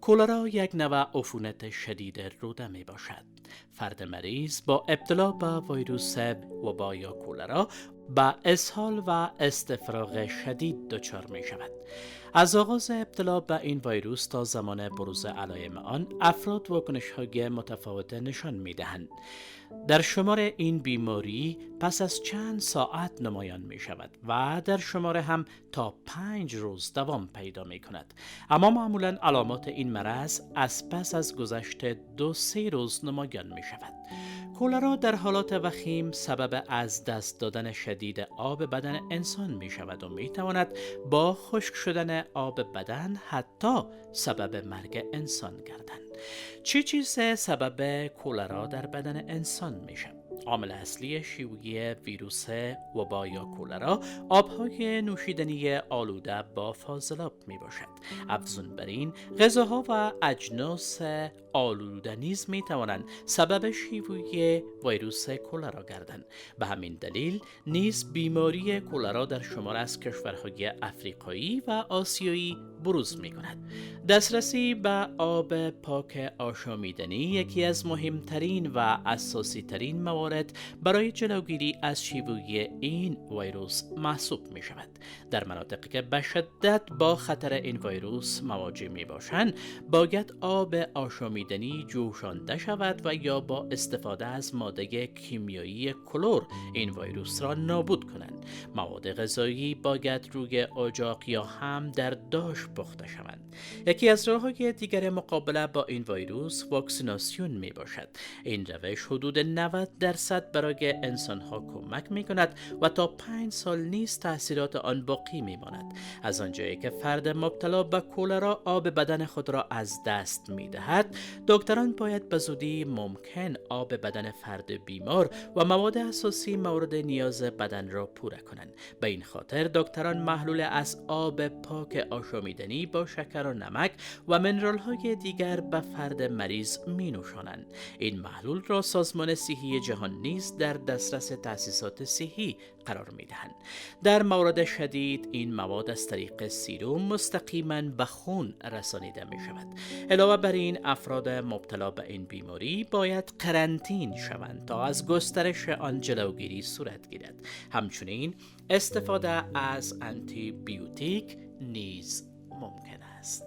کولرا یک نوع عفونت شدید روده می باشد. فرد مریض با ابتلا به ویروس وبا یا کولرا به اسهال و استفراغ شدید دچار می شود. از آغاز ابتلا به این ویروس تا زمان بروز علائم آن، افراد واکنش‌های متفاوت نشان می‌دهند. در شمار این بیماری پس از چند ساعت نمایان می شود و در شمار هم تا 5 روز دوام پیدا می کند. اما معمولاً علامات این مرض از پس از گذشت 2-3 روز نمایان می شود. کولرا در حالات وخیم سبب از دست دادن شدید آب بدن انسان می شود و می تواند با خشک شدن آب بدن حتی سبب مرگ انسان گردد. چه چیز سبب کولرا در بدن انسان میشه؟ عامل اصلی شیوعی ویروس وبا یا کولرا آبهای نوشیدنی آلوده با فاضلاب می باشد. افزون بر این، غذاها و اجناس آلوده نیز می توانند سبب شیوعی ویروس کولرا گردند. به همین دلیل نیز بیماری کولرا در شمار از کشورهای افریقایی و آسیایی بروز می کند. دسترسی به آب پاک آشامیدنی یکی از مهمترین و اساسی ترین موارد برای جلوگیری از شیوع این ویروس محسوب می شود. در مناطقی که به شدت با خطر این ویروس مواجه می باشند، باید آب آشامیدنی جوشانده شود و یا با استفاده از ماده کیمیایی کلور این ویروس را نابود کنند. مواد غذایی باید روی اجاق یا هم در داش پخته شوند. یکی از راه‌های دیگر مقابله با این ویروس واکسیناسیون می باشد. این روش حدود 90% برای انسان‌ها کمک می کند و تا 5 سال نیز تاثیرات آن باقی می ماند. از آنجایی که فرد مبتلا به کولرا آب بدن خود را از دست می دهد، دکتران باید به زودی ممکن آب بدن فرد بیمار و مواد اساسی مورد نیاز بدن را پوره کنند. به این خاطر دکتران محلول از آب پاک آشامیدنی با شکر و نمک و منرال‌های دیگر به فرد مریض می نوشانند. این محلول را سازمان صحی جهان نیز در دسترس تأسیسات صحی قرار می دهند. در موارد شدید این مواد از طریق سیروم مستقیما به خون رسانیده می شود. علاوه بر این، افراد مبتلا به این بیماری باید قرنطین شوند تا از گسترش آن جلوگیری صورت گیرد. همچنین استفاده از آنتی بیوتیک نیز ممکن است.